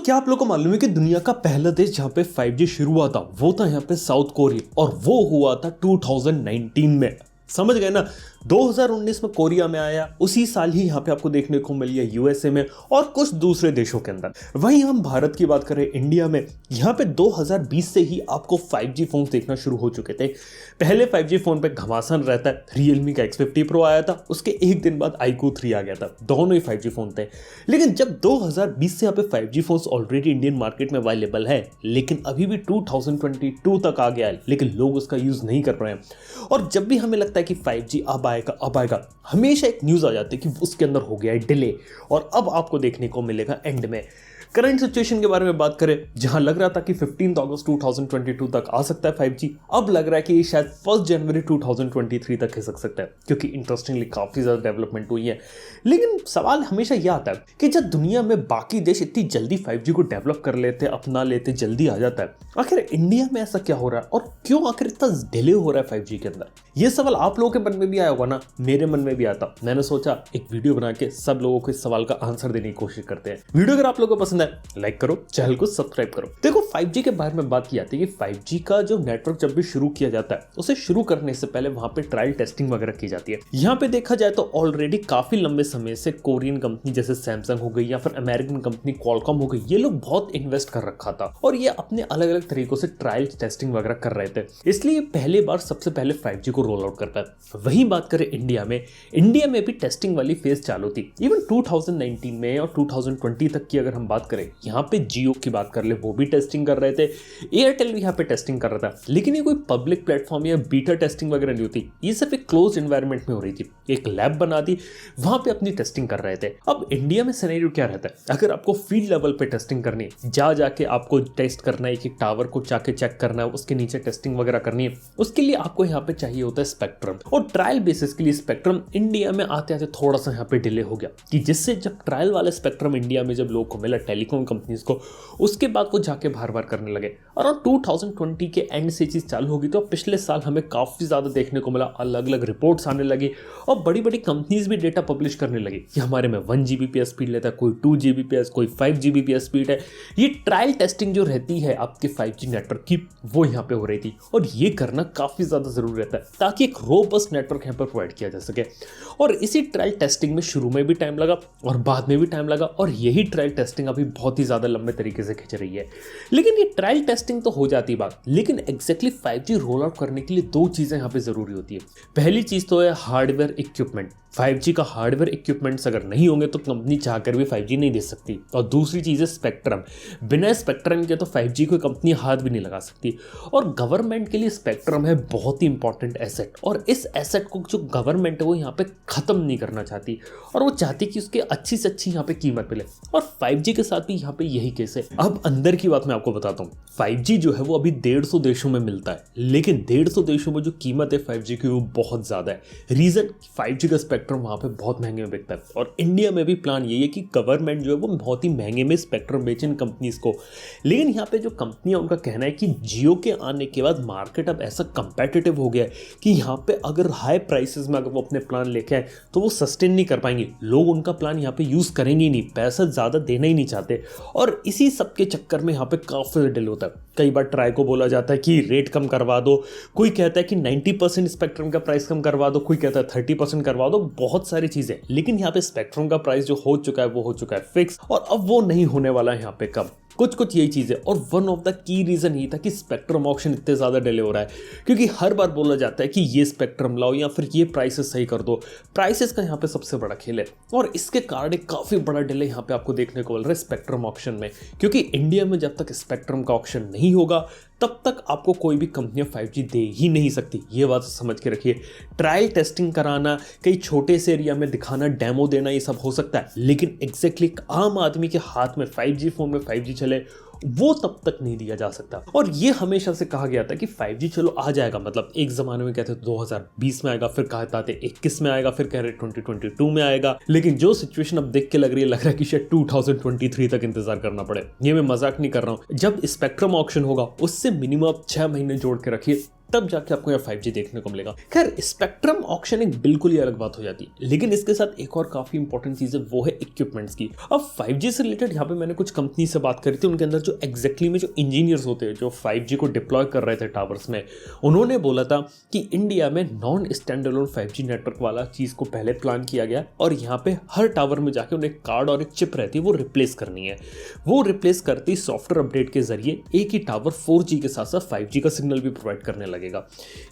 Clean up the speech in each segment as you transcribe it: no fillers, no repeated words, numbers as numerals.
क्या आप लोगों को मालूम है कि दुनिया का पहला देश जहां पे 5G शुरू हुआ था वो था यहाँ पे साउथ कोरिया, और वो हुआ था 2019 में। समझ गए ना। 2019 में कोरिया में आया, उसी साल ही यहाँ पे आपको देखने को मिली है यूएसए में और कुछ दूसरे देशों के अंदर। वहीं हम भारत की बात करें, इंडिया में यहाँ पे 2020 से ही आपको 5G फोन देखना शुरू हो चुके थे। पहले 5G फोन पे घमासान रहता है, रियलमी का X50 Pro आया था, उसके एक दिन बाद iQOO 3 आ गया था। दोनों ही 5G फोन थे। लेकिन जब 2020 से यहाँ पे 5G phone already Indian market में अवेलेबल है, लेकिन अभी भी 2022 तक आ गया है, लेकिन लोग उसका यूज नहीं कर रहे हैं। और जब भी हमें लगता है कि 5G अब आएगा, हमेशा एक न्यूज आ जाती है कि उसके अंदर हो गया है डिले, और अब आपको देखने को मिलेगा एंड में। करंट सिचुएशन के बारे में बात करें, जहां लग रहा था कि 15 अगस्त 2022 तक आ सकता है 5G, अब लग रहा है कि ये शायद 1 जनवरी 2023 तक खिसक सकता है, क्योंकि इंटरेस्टिंगली काफी ज्यादा डेवलपमेंट हुई है। लेकिन सवाल हमेशा यह आता है कि जब दुनिया में बाकी देश इतनी जल्दी 5G को डेवलप कर लेते, अपना लेते, जल्दी आ जाता है, आखिर इंडिया में ऐसा क्या हो रहा है और क्यों आखिर इतना डिले हो रहा है 5G के अंदर? ये सवाल आप लोगों के मन में भी आया होगा ना, मेरे मन में भी आता। मैंने सोचा एक वीडियो बना के सब लोगों को इस सवाल का आंसर देने की कोशिश करते हैं। वीडियो अगर आप लोगों को पसंद है, लाइक करो, चैनल को सब्सक्राइब करो। देखो, 5G के बारे में बात की जाती है कि 5G का जो नेटवर्क जब भी शुरू किया जाता है, उसे शुरू करने से पहले वहां पे ट्रायल टेस्टिंग वगैरह की जाती है। यहाँ पे देखा जाए तो ऑलरेडी काफी लंबे समय से कोरियन कंपनी जैसे सैमसंग हो गई या फिर अमेरिकन कंपनी क्वालकॉम हो गई, ये लोग बहुत इन्वेस्ट कर रखा था और ये अपने अलग अलग तरीकों से ट्रायल टेस्टिंग वगैरह कर रहे थे, इसलिए पहले बार सबसे पहले 5G को रोल आउट करता है। वहीं बात करें इंडिया में भी टेस्टिंग वाली फेज चालू थी। इवन 2019 में और 2020 तक की अगर हम बात करें, यहाँ पे जियो की बात कर ले, वो भी टेस्टिंग कर रहे थे, एयरटेल भी यहाँ पे टेस्टिंग कर रहा था। लेकिन ये कोई पब्लिक प्लेटफॉर्म या बीटा टेस्टिंग वगैरह नहीं होती, ये सिर्फ एक क्लोज एनवायरनमेंट में हो रही थी। एक लैब बना दी, वहां पे अपनी टेस्टिंग कर रहे थे। अब इंडिया में सिनेरियो क्या रहता है, अगर आपको फील्ड लेवल पे टेस्टिंग करनी है, जाके आपको टेस्ट करना है, एक टावर को जाके चेक करना है, उसके नीचे टेस्टिंग वगैरह करनी है, उसके लिए आपको यहाँ पे चाहिए होता है स्पेक्ट्रम। और ट्रायल बेसिस के लिए स्पेक्ट्रम इंडिया में आते आते थोड़ा सा यहाँ पे डिले हो गया, कि जिससे जब ट्रायल वाला स्पेक्ट्रम इंडिया में जब लोगों को मिला, टेलीकॉम कंपनीज को, उसके बाद वो जाके बार बार करने लगे। और 2020 के एंड से चीज चालू होगी, तो पिछले साल हमें काफी ज्यादा देखने को मिला, अलग अलग रिपोर्ट्स आने लगी और बड़ी बड़ी कंपनीज भी डेटा पब्लिश करने लगी कि हमारे में 1 Gbps स्पीड लेता है, कोई 2 Gbps, कोई 5 Gbps स्पीड है। ये ट्रायल टेस्टिंग जो रहती है आपके 5G नेटवर्क की, वो यहाँ पे हो रही थी, और ये करना काफी ज्यादा जरूरी रहता है ताकि एक रोबस्ट नेटवर्क यहाँ पर प्रोवाइड किया जा सके। और इसी ट्रायल टेस्टिंग में शुरू में भी टाइम लगा और बाद में भी टाइम लगा, और यही ट्रायल टेस्टिंग अभी बहुत ही ज्यादा लंबे तरीके से खिंच रही है। लेकिन ये ट्रायल टेस्टिंग तो हो जाती बात, लेकिन एग्जैक्टली 5G रोल आउट करने के लिए 2 चीजें यहाँ पे जरूरी होती है। पहली चीज तो है हार्डवेयर इक्विपमेंट। 5G का हार्डवेयर इक्विपमेंट्स अगर नहीं होंगे तो कंपनी चाहकर भी 5G नहीं दे सकती। और दूसरी चीज है स्पेक्ट्रम। बिना स्पेक्ट्रम के तो 5G कोई कंपनी हाथ भी नहीं लगा सकती। और गवर्नमेंट के लिए स्पेक्ट्रम है बहुत ही इंपॉर्टेंट एसेट, और इस एसेट को जो गवर्नमेंट है वो यहाँ पे खत्म नहीं करना चाहती, और वो चाहती कि उसकी अच्छी से अच्छी यहाँ पे कीमत मिले। और 5G के साथ भी यहाँ पे यही केस है। अब अंदर की बात मैं आपको बताता हूँ, 5G जो है वो अभी 150 देशों में मिलता है, लेकिन 150 देशों में जो कीमत है 5G की वो बहुत ज्यादा है। रीजन, 5G का स्पेक्ट्रम वहां पे बहुत महंगे में बिकता है, और इंडिया में भी प्लान यही है कि गवर्नमेंट जो है वो बहुत ही महंगे में स्पेक्ट्रम बेचे इन कंपनीज को। लेकिन यहाँ पे जो कंपनियां, उनका कहना है कि जियो के आने के बाद मार्केट अब ऐसा कंपेटिटिव हो गया है कि यहाँ पे अगर हाई प्राइसेस में अगर वो अपने प्लान लेके आए तो वो सस्टेन नहीं कर पाएंगे, लोग उनका प्लान यहाँ पे यूज करेंगे ही नहीं, पैसा ज्यादा देना ही नहीं चाहते। और इसी सब के चक्कर में यहाँ पे काफी डिले होता है। कई बार ट्राई को बोला जाता है कि रेट कम करवा दो, कोई कहता है कि 90% स्पेक्ट्रम का प्राइस कम करवा दो, कोई कहता है 30% करवा दो, बहुत सारी चीजें। लेकिन यहाँ पे स्पेक्ट्रम का प्राइस जो हो चुका है वो हो चुका है फिक्स, और अब वो नहीं होने वाला है यहाँ पे कम। कुछ यही चीजें, और one of the key reason ये था कि स्पेक्ट्रम ऑक्शन इतने ज्यादा डिले हो रहा है, क्योंकि हर बार बोला जाता है कि ये स्पेक्ट्रम लाओ या फिर ये प्राइसेस सही कर दो। प्राइसेस का यहाँ पे सबसे बड़ा खेल है, और इसके कारण एक काफी बड़ा डिले यहाँ पे आपको देखने को मिल रहा है स्पेक्ट्रम ऑक्शन में। क्योंकि इंडिया में जब तक स्पेक्ट्रम का ऑक्शन नहीं होगा तब तक आपको कोई भी कंपनियां 5G दे ही नहीं सकती, ये बात समझ के रखिए। ट्रायल टेस्टिंग कराना, कई छोटे से एरिया में दिखाना, डेमो देना, ये सब हो सकता है, लेकिन एग्जैक्टली आम आदमी के हाथ में 5G फोन में 5G चले, वो तब तक नहीं दिया जा सकता। और ये हमेशा से कहा गया था कि 5G चलो आ जाएगा, मतलब एक जमाने में कहते थे 2020 में आएगा, फिर कहते थे 21 में आएगा, फिर कह रहे 2022 में आएगा। लेकिन जो सिचुएशन अब देख के लग रहा है कि शायद 2023 तक इंतजार करना पड़े। ये मैं मजाक नहीं कर रहा हूं। जब स्पेक्ट्रम ऑक्शन होगा उससे मिनिमम 6 महीने जोड़ के रखिए, तब जाके आपको यहाँ 5G देखने को मिलेगा। खैर, स्पेक्ट्रम ऑक्शन एक बिल्कुल ही अलग बात हो जाती है, लेकिन इसके साथ एक और काफी इंपॉर्टेंट चीज है, वो है इक्विपमेंट्स की। अब 5G से रिलेटेड यहाँ पे मैंने कुछ कंपनी से बात करी थी, उनके अंदर जो एग्जैक्टली में जो इंजीनियर्स होते हैं जो 5G को डिप्लॉय कर रहे थे टावर्स में, उन्होंने बोला था कि इंडिया में non stand alone 5G network वाला चीज को पहले प्लान किया गया और यहाँ पे हर टावर में जाके उन्हें कार्ड और एक चिप रहती है वो रिप्लेस करनी है। वो रिप्लेस करती सॉफ्टवेयर अपडेट के जरिए एक ही टावर 4G के साथ साथ 5G का सिग्नल भी प्रोवाइड करने लगेगा।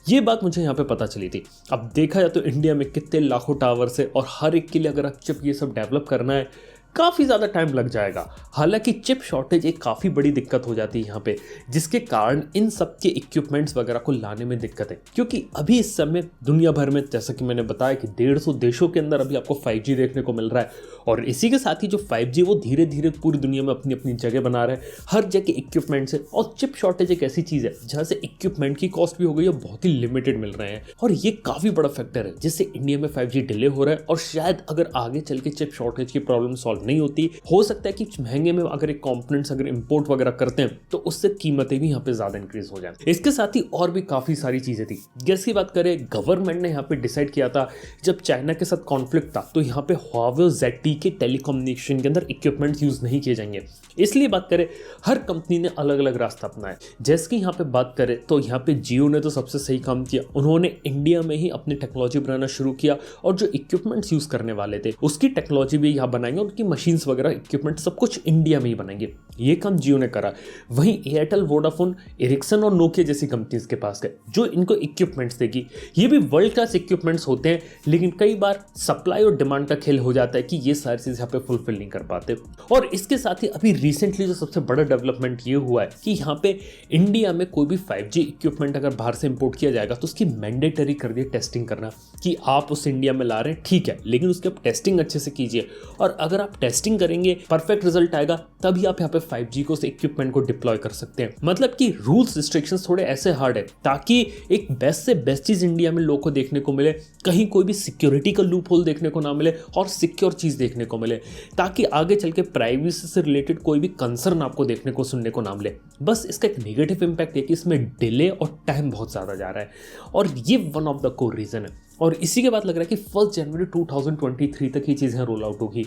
ये बात मुझे यहाँ पे पता चली थी। अब देखा जाए तो इंडिया में कितने लाखों टावर्स है और हर एक के लिए अगर चिप ये सब डेवलप करना है काफ़ी ज़्यादा टाइम लग जाएगा। हालांकि चिप शॉर्टेज एक काफ़ी बड़ी दिक्कत हो जाती है यहाँ पे, जिसके कारण इन सब के इक्विपमेंट्स वगैरह को लाने में दिक्कत है, क्योंकि अभी इस समय दुनिया भर में जैसा कि मैंने बताया कि 150 देशों के अंदर अभी आपको 5G देखने को मिल रहा है। और इसी के साथ ही जो 5G वो धीरे धीरे पूरी दुनिया में अपनी अपनी जगह बना रहा है, हर जगह इक्विपमेंट्स है। और चिप शॉर्टेज एक ऐसी चीज़ है जहाँ से इक्विपमेंट की कॉस्ट भी हो गई है, बहुत ही लिमिटेड मिल रहे हैं, और ये काफ़ी बड़ा फैक्टर है जिससे इंडिया में 5G डिले हो रहा है। और शायद अगर आगे चल के चिप शॉर्टेज की प्रॉब्लम सॉल्व नहीं होती, हो सकता है कि महंगे में अगर एक कंपोनेंट्स अगर इंपोर्ट वगैरह करते हैं तो उससे कीमतें भी यहाँ पे ज्यादा इंक्रीज हो जाए। इसके साथ ही और भी काफी सारी चीजें थी। गैस की बात करें, गवर्नमेंट ने यहाँ पे डिसाइड किया था जब चाइना के साथ कॉन्फ्लिक्ट था तो यहाँ पे Huawei ZTE के टेलीकम्युनिकेशन के अंदर इक्विपमेंट्स यूज नहीं किए जाएंगे। इसलिए बात करें, हर कंपनी ने अलग अलग रास्ता अपनाया। जैसे कि यहाँ पे बात करें तो यहाँ पे जियो ने तो सबसे सही काम किया, उन्होंने इंडिया में ही अपनी टेक्नोलॉजी बनाना शुरू किया और जो इक्विपमेंट्स यूज करने वाले थे उसकी टेक्नोलॉजी भी यहाँ बनाएंगे, उनकी मशीन्स वगैरह इक्विपमेंट सब कुछ इंडिया में ही बनाएंगे। ये काम जियो ने करा। वहीं एयरटेल, वोडाफोन, एरिक्सन और नोकिया जैसी कंपनीज के पास गए जो इनको इक्विपमेंट्स देगी। ये भी वर्ल्ड क्लास इक्विपमेंट्स होते हैं, लेकिन कई बार सप्लाई और डिमांड का खेल हो जाता है कि ये सारी चीज यहाँ पे फुलफिल नहीं कर पाते। और इसके साथ ही अभी रिसेंटली जो सबसे बड़ा डेवलपमेंट ये हुआ है कि यहाँ पे इंडिया में कोई भी 5G इक्विपमेंट अगर बाहर से इंपोर्ट किया जाएगा तो उसकी मैंडेटरी कर दिया टेस्टिंग करना, कि आप उस इंडिया में ला रहे हैं ठीक है, लेकिन उसकी आप टेस्टिंग अच्छे से कीजिए। और अगर आप टेस्टिंग करेंगे, परफेक्ट रिजल्ट आएगा, तभी आप यहाँ पे 5G को उस इक्विपमेंट को डिप्लॉय कर सकते हैं। मतलब कि रूल्स रिस्ट्रिक्शंस थोड़े ऐसे हार्ड है ताकि एक बेस्ट से बेस्ट चीज इंडिया में लोगों को देखने को मिले, कहीं कोई भी सिक्योरिटी का लूप होल देखने को ना मिले और सिक्योर चीज देखने को मिले, ताकि आगे चल के प्राइवेसी से रिलेटेड कोई भी कंसर्न आपको देखने को सुनने को ना मिले। बस इसका एक नेगेटिव इंपैक्ट है कि इसमें डिले और टाइम बहुत ज्यादा जा रहा है, और ये one of the core reason है। और इसी के बाद लग रहा है कि 1 जनवरी 2023 तक ये चीज़ें रोल आउट होगी।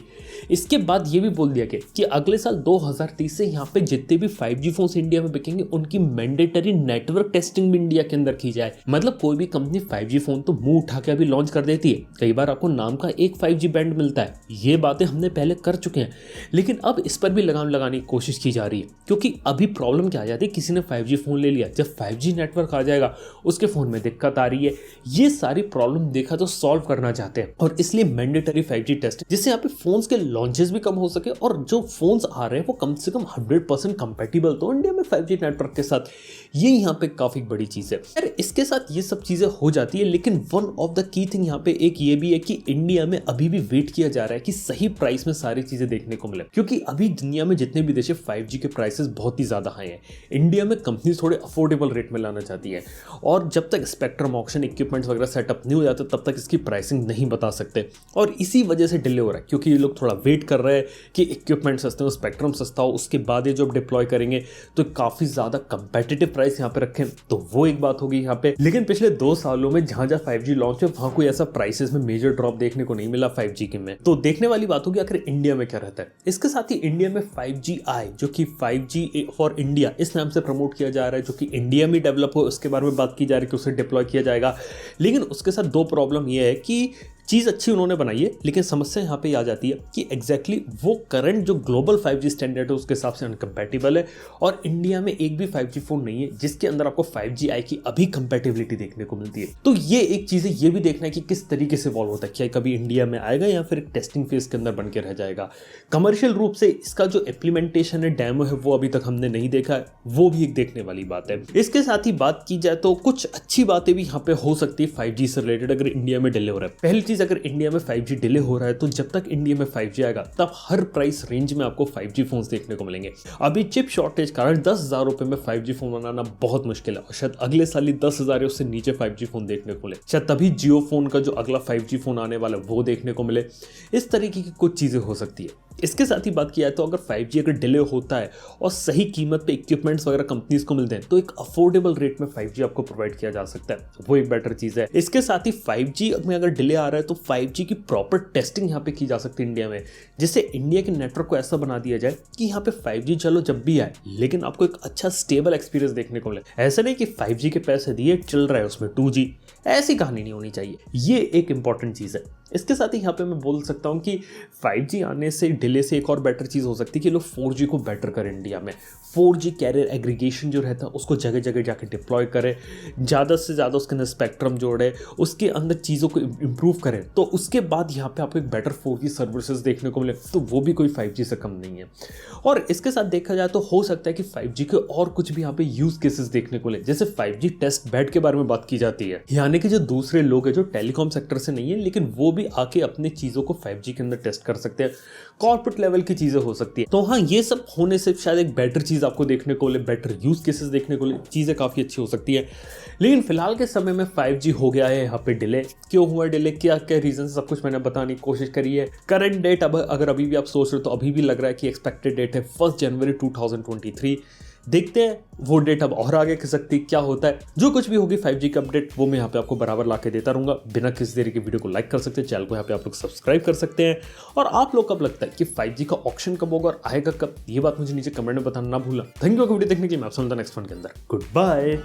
इसके बाद ये भी बोल दिया गया कि अगले साल 2030 से यहाँ पे जितने भी 5G फोन्स इंडिया में बिकेंगे उनकी मैंडेटरी नेटवर्क टेस्टिंग भी इंडिया के अंदर की जाए। मतलब कोई भी कंपनी 5G फोन तो मुंह उठा के अभी लॉन्च कर देती है, कई बार आपको नाम का एक 5G बैंड मिलता है, ये बातें हमने पहले कर चुके हैं, लेकिन अब इस पर भी लगाम लगाने की कोशिश की जा रही है। क्योंकि अभी प्रॉब्लम क्या आ जाती है, किसी ने 5G फोन ले लिया, जब 5G नेटवर्क आ जाएगा उसके फोन में दिक्कत आ रही है। ये सारी प्रॉब्लम देखा तो सॉल्व करना चाहते हैं, और इसलिए मैंडेटरी 5G टेस्ट, जिससे यहाँ पे फोन्स के लॉन्चेस भी कम हो सके और जो फोन्स आ रहे हैं वो कम से कम 100% कंपैटिबल तो इंडिया में 5G नेटवर्क के साथ। ये यहाँ पे काफी बड़ी चीज है। यार इसके साथ ये सब चीजें हो जाती है, लेकिन one of the key thing यहाँ पे एक ये भी है कि इंडिया में अभी भी वेट किया जा रहा है कि सही प्राइस में सारी चीजें देखने को मिले, क्योंकि अभी दुनिया में जितने भी देश है 5G के प्राइसेस बहुत ही ज्यादा हाई है। इंडिया में कंपनी थोड़े अफोर्डेबल रेट में लाना चाहती है, और जब तक स्पेक्ट्रम ऑक्शन इक्विपमेंट्स वगैरह सेटअप नहीं हो जाते तब तक इसकी प्राइसिंग नहीं बता सकते, और इसी वजह से डिले हो रहा है। क्योंकि ये लोग थोड़ा वेट कर रहे हैं कि इक्विपमेंट सस्ते हो, स्पेक्ट्रम सस्ता हो, उसके बाद ये जब डिप्लॉय करेंगे तो काफी ज्यादा कंपेटिटिव प्राइस यहाँ पे रखें, तो वो एक बात होगी यहाँ पे। लेकिन पिछले 2 सालों में जहां 5G लॉन्च है वहां कोई ऐसा प्राइसेस में मेजर ड्रॉप देखने को नहीं मिला 5G के में। तो देखने वाली बात होगी आखिर इंडिया में क्या रहता है। इसके साथ ही इंडिया में 5G आई, जो कि 5G फॉर इंडिया इस नाम से प्रमोट किया जा रहा है, जो कि इंडिया में डेवलप हो, उसके बारे में बात की जा रही है कि उसे डिप्लॉय किया जाएगा। लेकिन उसके साथ 2 प्रॉब्लम ये है कि चीज़ अच्छी उन्होंने बनाई है, लेकिन समस्या यहाँ पे आ जाती है कि एग्जैक्टली वो करंट जो ग्लोबल 5G स्टैंडर्ड है उसके हिसाब से अनकम्पैटिबल है, और इंडिया में एक भी 5G फोन नहीं है जिसके अंदर आपको 5G आई की अभी कंपैटिबिलिटी देखने को मिलती है। तो ये एक चीज़ है, ये भी देखना है कि किस तरीके से इवॉल्व होता है, क्या कभी इंडिया में आएगा या फिर एक टेस्टिंग फेज के अंदर बन के रह जाएगा। कमर्शियल रूप से इसका जो इम्प्लीमेंटेशन है, डेमो है, वो अभी तक हमने नहीं देखा है, वो भी एक देखने वाली बात है। इसके साथ ही बात की जाए तो कुछ अच्छी बातें भी यहाँ पे हो सकती है 5G से रिलेटेड अगर इंडिया में डिले हो रहा है। पहली चीज, अगर इंडिया में 5G डिले हो रहा है तो जब तक इंडिया में 5G आएगा तब हर प्राइस रेंज में आपको 5G फोन्स देखने को मिलेंगे। अभी चिप शॉर्टेज कारण 10,000 रुपए में 5G फोन बनाना बहुत मुश्किल है, और शायद अगले साल ही 10,000 उससे नीचे 5G फोन देखने को मिले। शायद तभी जियो फोन का जो अगला 5G फोन आने वाला है वो देखने को मिले। इस तरीके की कुछ चीजें हो सकती है। इसके साथ ही बात किया तो अगर 5G अगर डिले होता है और सही कीमत पे इक्विपमेंट्स वगैरह कंपनीज को मिलते हैं तो एक अफोर्डेबल रेट में 5G आपको प्रोवाइड किया जा सकता है, वो एक बेटर चीज़ है। इसके साथ ही 5G में अगर डिले आ रहा है तो 5G की प्रॉपर टेस्टिंग यहाँ पे की जा सकती है इंडिया में, जिससे इंडिया के नेटवर्क को ऐसा बना दिया जाए कि यहाँ पे 5G चलो जब भी आए लेकिन आपको एक अच्छा स्टेबल एक्सपीरियंस देखने को मिले। ऐसा नहीं कि 5G के पैसे दिए चल रहा है उसमें 2G, ऐसी कहानी नहीं होनी चाहिए। ये एक इंपॉर्टेंट चीज़ है। इसके साथ ही यहाँ पे मैं बोल सकता हूँ कि 5G आने से डिले से एक और बेटर चीज़ हो सकती है कि लोग 4G को बेटर करें इंडिया में। 4G कैरियर एग्रीगेशन जो रहता है उसको जगह जगह जाके डिप्लॉय करें, ज़्यादा से ज़्यादा उसके अंदर स्पेक्ट्रम जोड़े, उसके अंदर चीज़ों को इम्प्रूव करें, तो उसके बाद यहाँ पे आपको एक बेटर 4G सर्विसेज देखने को मिले, तो वो भी कोई 5G से कम नहीं है। और इसके साथ देखा जाए तो हो सकता है कि 5G के और कुछ भी यहाँ पे यूज़ केसेस देखने को मिले, जैसे 5G टेस्ट बेड के बारे में बात की जाती है, यानी कि जो दूसरे लोग हैं जो टेलीकॉम सेक्टर से नहीं है लेकिन वो भी आके अपनी चीज़ों को 5G के अंदर टेस्ट कर सकते हैं। कॉर्पोरेट लेवल की चीज़ें हो सकती है। तो हाँ, ये सब होने से शायद एक बेटर चीज़ आपको देखने को मिले, बेटर यूज़ केसेस देखने को मिले, चीज़ें काफ़ी अच्छी हो सकती है। लेकिन फिलहाल के समय में 5G हो गया है यहाँ पे डिले। क्यों हुआ डिले, क्या क्या रीजन, सब कुछ मैंने बताने की कोशिश करी है। करंट डेट अब अगर अभी भी आप सोच रहे हो तो अभी भी लग रहा है कि एक्सपेक्टेड डेट है 1 जनवरी 2023। देखते हैं वो डेट अब और आगे खिसक सकती, क्या होता है। जो कुछ भी होगी 5G का अपडेट वो मैं यहाँ पे आपको बराबर ला के देता रहूंगा। बिना किसी देरी के वीडियो को लाइक कर सकते हैं, चैनल को यहाँ पे आप लोग सब्सक्राइब कर सकते हैं। और आप लोग कब लगता है कि 5G का ऑप्शन कब होगा और आएगा कब, ये बात मुझे नीचे कमेंट में बताना ना भूलना। थैंक यू वीडियो देखने के लिए। मैं आपसे मिलता हूं नेक्स्ट वन के अंदर। Good bye.